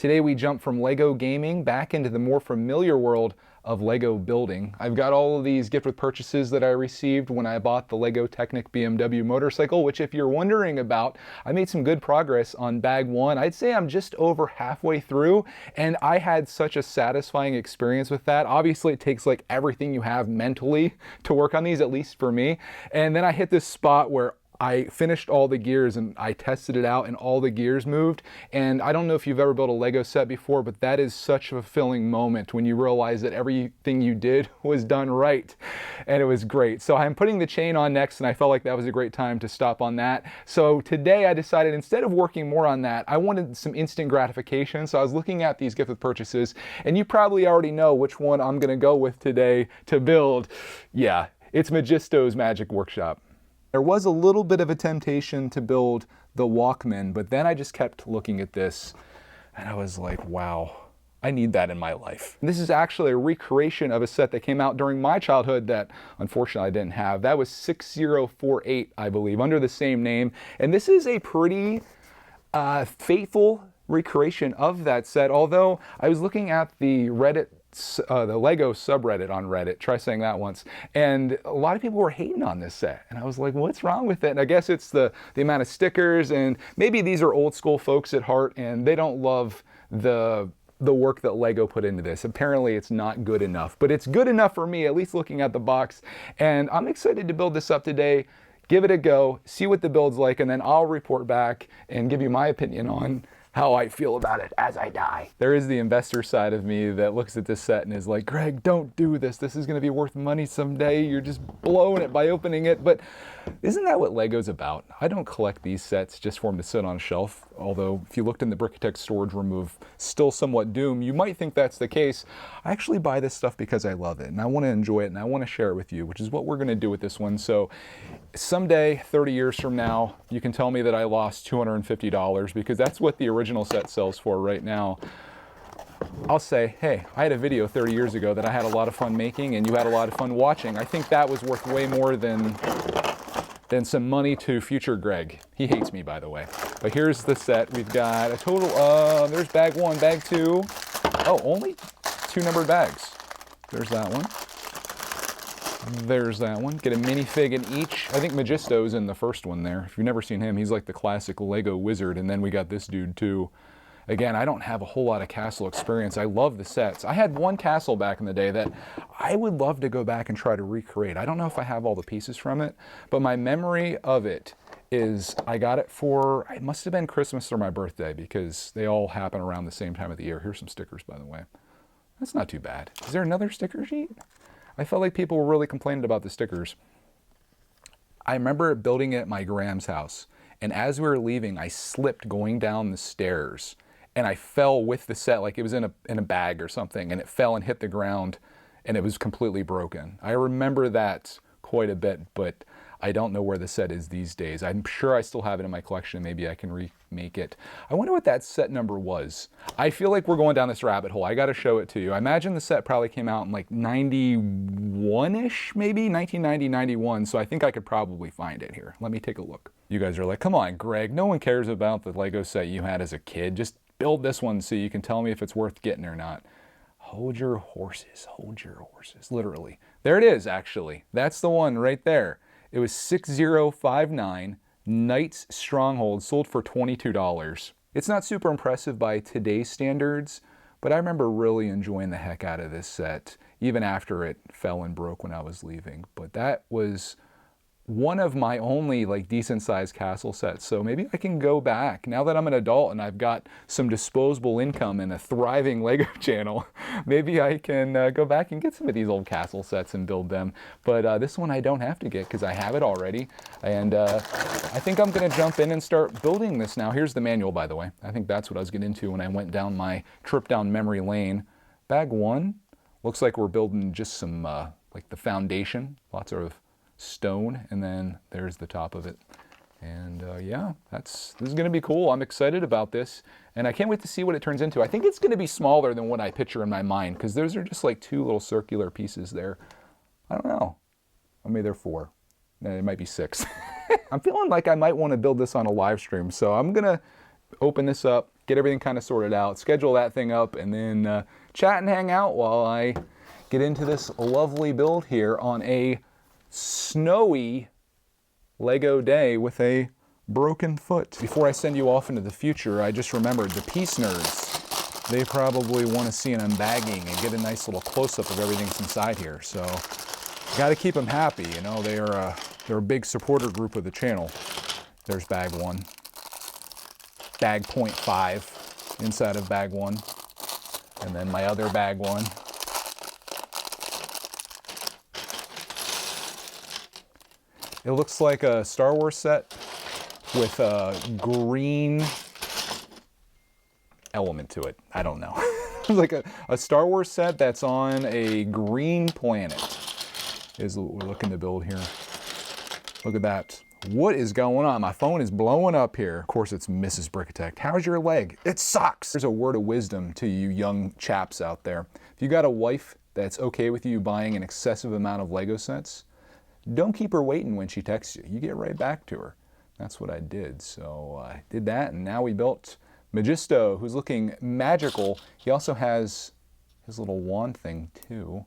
Today we jump from Lego gaming back into the more familiar world of Lego building. I've got all of these gift with purchases that I received when I bought the Lego Technic BMW motorcycle, which if you're wondering about, I made some good progress on bag one. I'd say I'm just over halfway through, and I had such a satisfying experience with that. Obviously it takes like everything you have mentally to work on these, at least for me. And then I hit this spot where I finished all the gears and I tested it out and all the gears moved. And I don't know if you've ever built a Lego set before, but that is such a fulfilling moment when you realize that everything you did was done right. And it was great. So I'm putting the chain on next, and I felt like that was a great time to stop on that. So today I decided, instead of working more on that, I wanted some instant gratification. So I was looking at these gift with purchases, and you probably already know which one I'm gonna go with today to build. Yeah, it's Majisto's Magic Workshop. There was a little bit of a temptation to build the Walkman, but then I just kept looking at this and I was like, wow, I need that in my life. And this is actually a recreation of a set that came out during my childhood that unfortunately I didn't have. That was 6048, I believe, under the same name. And this is a pretty faithful recreation of that set, although I was looking at the Lego subreddit on Reddit, try saying that once, and a lot of people were hating on this set, and I was like, what's wrong with it? And I guess it's the amount of stickers, and maybe these are old school folks at heart and they don't love the work that Lego put into this. Apparently it's not good enough, but it's good enough for me, at least looking at the box, and I'm excited to build this up today, give it a go, see what the build's like, and then I'll report back and give you my opinion on how I feel about it as I die. There is the investor side of me that looks at this set and is like, Greg, don't do this. This is gonna be worth money someday. You're just blowing it by opening it. But isn't that what Lego's about? I don't collect these sets just for them to sit on a shelf. Although if you looked in the Brickitect storage room of still somewhat doomed, you might think that's the case. I actually buy this stuff because I love it and I wanna enjoy it and I wanna share it with you, which is what we're gonna do with this one. So someday, 30 years from now, you can tell me that I lost $250 because that's what the original set sells for right now. I'll say, hey, I had a video 30 years ago that I had a lot of fun making and you had a lot of fun watching. I think that was worth way more than some money to future Greg. He hates me, by the way. But here's the set. We've got a total of, there's bag one, bag two. Oh, only 2 numbered bags. There's that one. There's that one. Get a minifig in each. I think Majisto's in the first one there. If you've never seen him, he's like the classic Lego wizard. And then we got this dude too. Again, I don't have a whole lot of castle experience. I love the sets. I had one castle back in the day that I would love to go back and try to recreate. I don't know if I have all the pieces from it, but my memory of it is I got it for, it must have been Christmas or my birthday because they all happen around the same time of the year. Here's some stickers, by the way. That's not too bad. Is there another sticker sheet? I felt like people were really complaining about the stickers. I remember building it at my Graham's house, and as we were leaving, I slipped going down the stairs, and I fell with the set, like it was in a bag or something, and it fell and hit the ground, and it was completely broken. I remember that quite a bit, but I don't know where the set is these days. I'm sure I still have it in my collection. Maybe I can remake it. I wonder what that set number was. I feel like we're going down this rabbit hole. I got to show it to you. I imagine the set probably came out in like 91-ish, maybe 1990, 91. So I think I could probably find it here. Let me take a look. You guys are like, come on, Greg. No one cares about the Lego set you had as a kid. Just build this one so you can tell me if it's worth getting or not. Hold your horses. Hold your horses. Literally. There it is, actually. That's the one right there. It was 6059, Knight's Stronghold, sold for $22. It's not super impressive by today's standards, but I remember really enjoying the heck out of this set, even after it fell and broke when I was leaving. But that was one of my only like decent sized castle sets. So maybe I can go back now that I'm an adult and I've got some disposable income and a thriving Lego channel. Maybe I can go back and get some of these old castle sets and build them. But this one I don't have to get because I have it already. And I think I'm gonna jump in and start building this now. Here's the manual, by the way. I think that's what I was getting into when I went down my trip down memory lane. Bag one, looks like we're building just some like the foundation, lots of stone, and then there's the top of it. And yeah, this is gonna be cool. I'm excited about this, and I can't wait to see what it turns into. I think it's gonna be smaller than what I picture in my mind, because those are just like 2 little circular pieces there. I don't know. Or maybe they're 4. No, it might be 6. I'm feeling like I might want to build this on a live stream, so I'm gonna open this up, get everything kind of sorted out, schedule that thing up, and then chat and hang out while I get into this lovely build here on a snowy Lego day with a broken foot. Before I send you off into the future, I just remembered the piece nerds. They probably want to see an unbagging and get a nice little close-up of everything that's inside here. So, got to keep them happy. You know, they're a big supporter group of the channel. There's bag 1, bag 0.5 inside of bag 1, and then my other bag 1. It looks like a Star Wars set with a green element to it. I don't know. It's like a Star Wars set that's on a green planet is what we're looking to build here. Look at that. What is going on? My phone is blowing up here. Of course, it's Mrs. Brickitect. How's your leg? It sucks. There's a word of wisdom to you young chaps out there. If you got a wife that's okay with you buying an excessive amount of Lego sets, don't keep her waiting when she texts you. You get right back to her. That's what I did. So I did that, and now we built Majisto, who's looking magical. He also has his little wand thing too.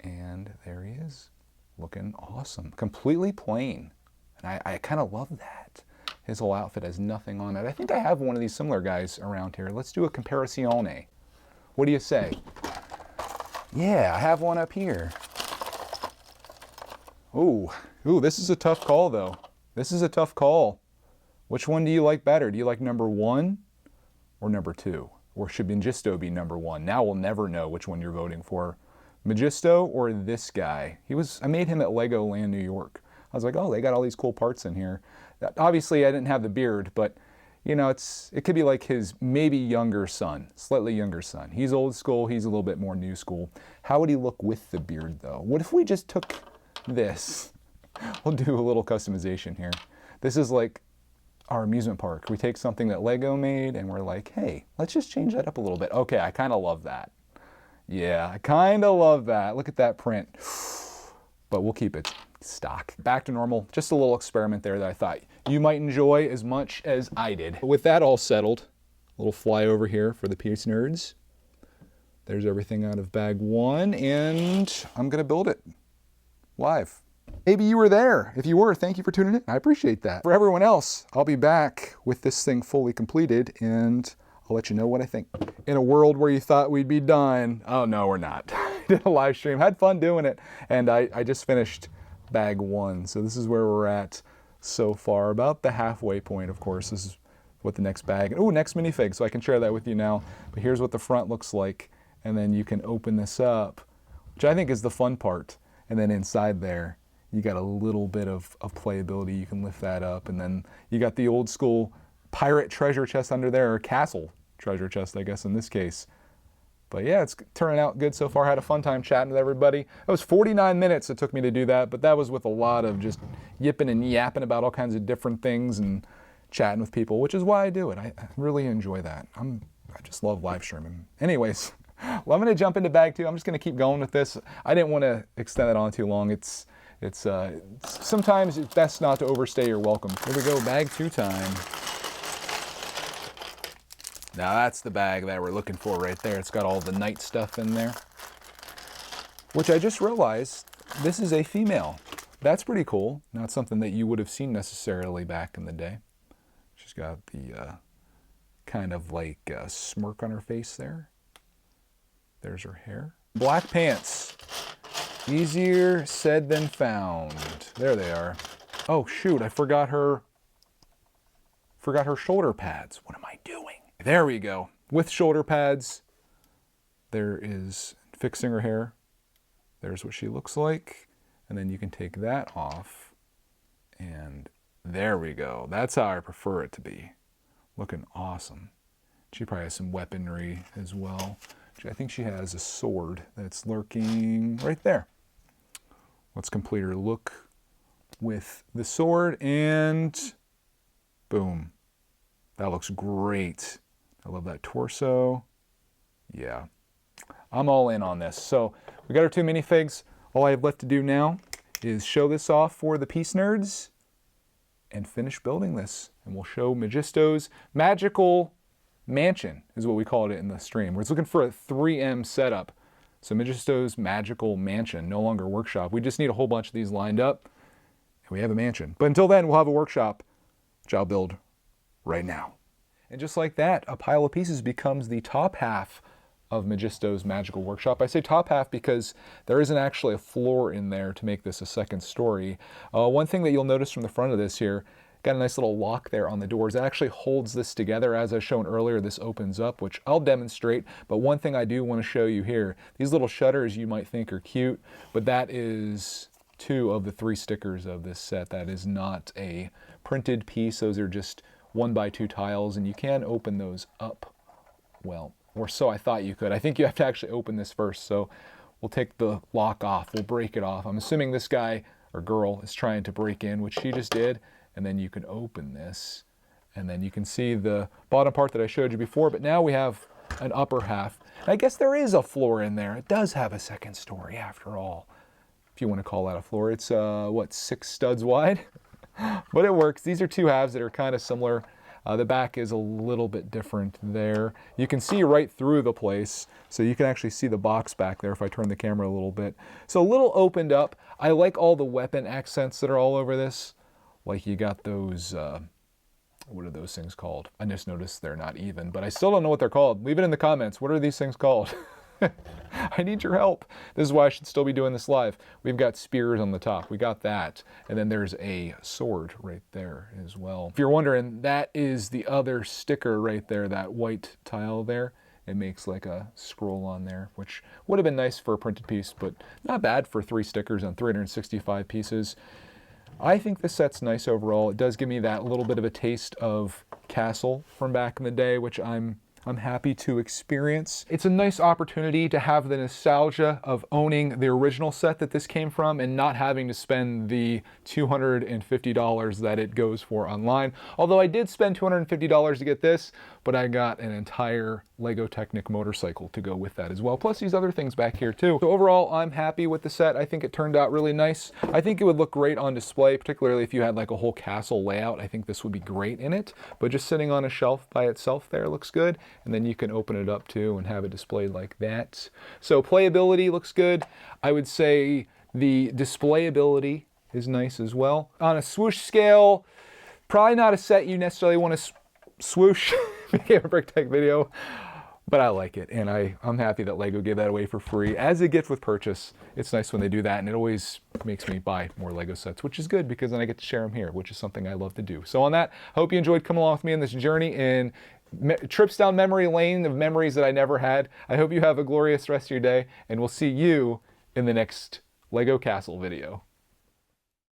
And there he is, looking awesome. Completely plain. And I kind of love that. His whole outfit has nothing on it. I think I have one of these similar guys around here. Let's do a comparison. What do you say? Yeah, I have one up here. Ooh, this is a tough call though. This is a tough call. Which one do you like better? Do you like number 1 or number 2? Or should Majisto be number 1? Now we'll never know which one you're voting for. Majisto or this guy? I made him at Legoland, New York. I was like, oh, they got all these cool parts in here. Obviously, I didn't have the beard, but you know, it could be like his maybe younger son, slightly younger son. He's old school, he's a little bit more new school. How would he look with the beard though? What if we just took this? We'll do a little customization here. This is like our amusement park. We take something that Lego made and we're like, hey, let's just change that up a little bit. Okay, I kind of love that. Yeah, I kind of love that. Look at that print. But we'll keep it stock. Back to normal. Just a little experiment there that I thought you might enjoy as much as I did. With that all settled, a little flyover here for the piece nerds. There's everything out of bag 1, and I'm gonna build it live. Maybe you were there. If you were, thank you for tuning in. I appreciate that. For everyone else, I'll be back with this thing fully completed, and I'll let you know what I think. In a world where you thought we'd be done, oh no, we're not. Did a live stream, had fun doing it, and I just finished bag 1. So this is where we're at so far, about the halfway point, of course. This is what the next bag, next minifig, so I can share that with you now. But here's what the front looks like, and then you can open this up, which I think is the fun part. And then inside there, you got a little bit of playability. You can lift that up, and then you got the old school pirate treasure chest under there, or castle treasure chest, I guess, in this case. But yeah, it's turning out good so far. Had a fun time chatting with everybody. It was 49 minutes it took me to do that, but that was with a lot of just yipping and yapping about all kinds of different things and chatting with people, which is why I do it. I really enjoy that. I just love live streaming. Anyways, well, I'm going to jump into bag 2. I'm just going to keep going with this. I didn't want to extend it on too long. It's sometimes it's best not to overstay your welcome. Here we go, bag 2 time. Now that's the bag that we're looking for right there. It's got all the night stuff in there, which I just realized this is a female. That's pretty cool. Not something that you would have seen necessarily back in the day. She's got the kind of like smirk on her face there. There's her hair. Black pants. Easier said than found. There they are. Oh shoot, I forgot her shoulder pads. What am I doing? There we go. With shoulder pads. There is fixing her hair. There's what she looks like. And then you can take that off. And there we go. That's how I prefer it to be. Looking awesome. She probably has some weaponry as well. I think she has a sword that's lurking right there. Let's complete her look with the sword, and boom. That looks great. I love that torso. Yeah, I'm all in on this. So we got our 2 minifigs. All I have left to do now is show this off for the piece nerds and finish building this. And we'll show Majisto's magical mansion is what we called it in the stream. We're just looking for a 3M setup. So Majisto's magical mansion, no longer workshop. We just need a whole bunch of these lined up, and we have a mansion. But until then, we'll have a workshop, which I'll build right now. And just like that, a pile of pieces becomes the top half of Majisto's magical workshop. I say top half because there isn't actually a floor in there to make this a second story. One thing that you'll notice from the front of this here, got a nice little lock there on the doors. It actually holds this together. As I shown earlier, this opens up, which I'll demonstrate. But one thing I do want to show you here, these little shutters you might think are cute, but that is 2 of the 3 stickers of this set. That is not a printed piece. Those are just 1x2 tiles, and you can open those up. Well, or so I thought you could. I think you have to actually open this first. So we'll take the lock off. We'll break it off. I'm assuming this guy or girl is trying to break in, which she just did. And then you can open this, and then you can see the bottom part that I showed you before, but now we have an upper half. And I guess there is a floor in there. It does have a second story after all, if you want to call that a floor. It's, what, 6 studs wide? But it works. These are 2 halves that are kind of similar. The back is a little bit different there. You can see right through the place, so you can actually see the box back there if I turn the camera a little bit. So a little opened up. I like all the weapon accents that are all over this. Like you got those, what are those things called? I just noticed they're not even, but I still don't know what they're called. Leave it in the comments. What are these things called? I need your help. This is why I should still be doing this live. We've got spears on the top. We got that. And then there's a sword right there as well. If you're wondering, that is the other sticker right there, that white tile there. It makes like a scroll on there, which would have been nice for a printed piece, but not bad for 3 stickers on 365 pieces. I think this set's nice overall. It does give me that little bit of a taste of Castle from back in the day, which I'm happy to experience. It's a nice opportunity to have the nostalgia of owning the original set that this came from and not having to spend the $250 that it goes for online. Although I did spend $250 to get this, but I got an entire Lego Technic motorcycle to go with that as well, plus these other things back here too. So overall, I'm happy with the set. I think it turned out really nice. I think it would look great on display, particularly if you had like a whole castle layout. I think this would be great in it, but just sitting on a shelf by itself there looks good. And then you can open it up too and have it displayed like that. So playability looks good. I would say the displayability is nice as well. On a swoosh scale, probably not a set you necessarily want to swoosh. Became a Brickitect video, but I like it, and I'm happy that Lego gave that away for free as a gift with purchase. It's nice when they do that, and it always makes me buy more Lego sets, which is good because then I get to share them here, which is something I love to do. So on that, I hope you enjoyed coming along with me on this journey in trips down memory lane of memories that I never had. I hope you have a glorious rest of your day, and we'll see you in the next Lego Castle video.